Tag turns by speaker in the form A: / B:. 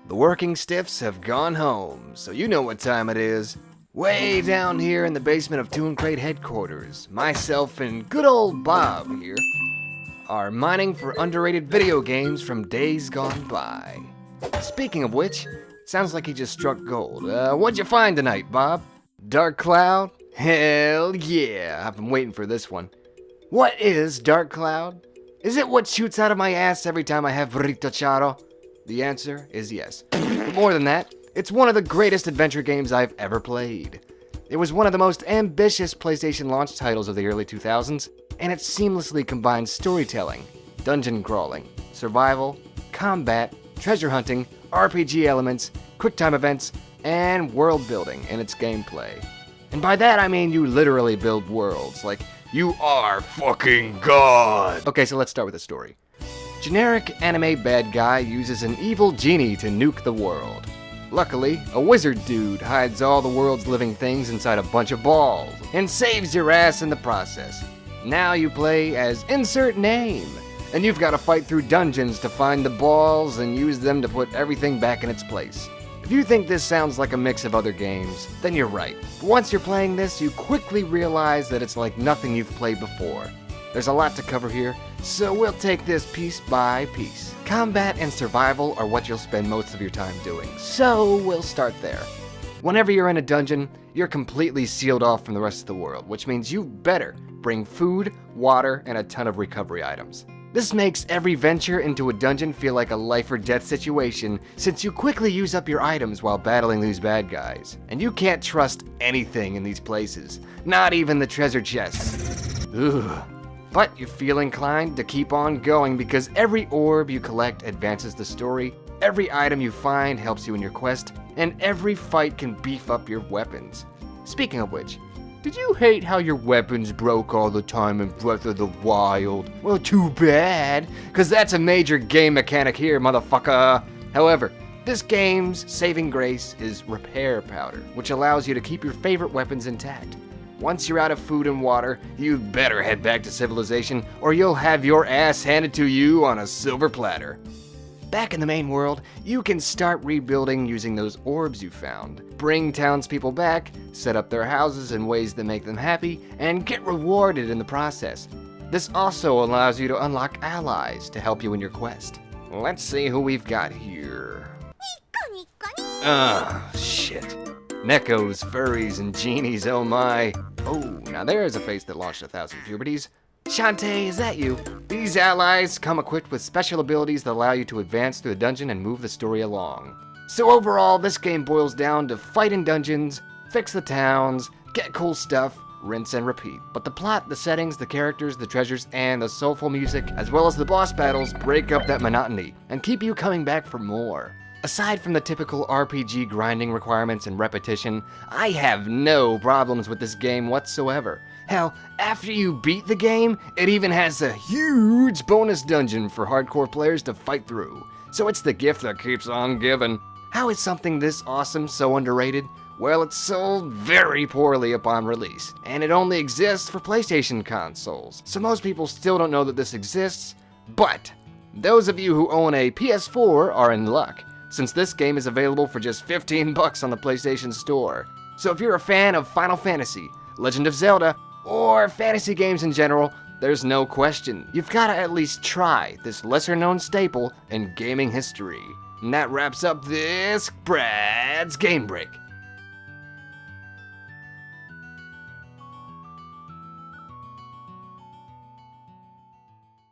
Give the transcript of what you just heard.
A: The working stiffs have gone home, so you know what time it is. Way down here in the basement of Toon Crate headquarters, myself and good old Bob here are mining for underrated video games from days gone by. Speaking of which, sounds like he just struck gold. What'd you find tonight, Bob? Dark Cloud? Hell yeah, I've been waiting for this one. What is Dark Cloud? Is it what shoots out of my ass every time I have burrito charo? The answer is yes. But more than that, it's one of the greatest adventure games I've ever played. It was one of the most ambitious PlayStation launch titles of the early 2000s, and it seamlessly combines storytelling, dungeon crawling, survival, combat, treasure hunting, RPG elements, QuickTime events, and world building in its gameplay. And by that I mean you literally build worlds, like you are fucking God! Okay, so let's start with the story. Generic anime bad guy uses an evil genie to nuke the world. Luckily, a wizard dude hides all the world's living things inside a bunch of balls and saves your ass in the process. Now you play as insert name, and you've got to fight through dungeons to find the balls and use them to put everything back in its place. If you think this sounds like a mix of other games, then you're right. But once you're playing this, you quickly realize that it's like nothing you've played before. There's a lot to cover here, so we'll take this piece by piece. Combat and survival are what you'll spend most of your time doing, so we'll start there. Whenever you're in a dungeon, you're completely sealed off from the rest of the world, which means you better bring food, water, and a ton of recovery items. This makes every venture into a dungeon feel like a life or death situation, since you quickly use up your items while battling these bad guys. And you can't trust anything in these places, not even the treasure chests. Ugh. But you feel inclined to keep on going because every orb you collect advances the story, every item you find helps you in your quest, and every fight can beef up your weapons. Speaking of which, did you hate how your weapons broke all the time in Breath of the Wild? Well, too bad, because that's a major game mechanic here, motherfucker. However, this game's saving grace is repair powder, which allows you to keep your favorite weapons intact. Once you're out of food and water, you better head back to civilization, or you'll have your ass handed to you on a silver platter. Back in the main world, you can start rebuilding using those orbs you found. Bring townspeople back, set up their houses in ways that make them happy, and get rewarded in the process. This also allows you to unlock allies to help you in your quest. Let's see who we've got here. Shit. Neckos, furries, and genies, oh my. Oh, now there's a face that launched 1,000 puberties. Shantae, is that you? These allies come equipped with special abilities that allow you to advance through the dungeon and move the story along. So overall, this game boils down to fight in dungeons, fix the towns, get cool stuff, rinse and repeat. But the plot, the settings, the characters, the treasures, and the soulful music, as well as the boss battles, break up that monotony and keep you coming back for more. Aside from the typical RPG grinding requirements and repetition, I have no problems with this game whatsoever. Hell, after you beat the game, it even has a huge bonus dungeon for hardcore players to fight through. So it's the gift that keeps on giving. How is something this awesome so underrated? Well, it's sold very poorly upon release, and it only exists for PlayStation consoles. So most people still don't know that this exists, but those of you who own a PS4 are in luck, since this game is available for just $15 on the PlayStation Store. So if you're a fan of Final Fantasy, Legend of Zelda, or fantasy games in general, there's no question. You've gotta at least try this lesser-known staple in gaming history. And that wraps up this Brad's Game Break.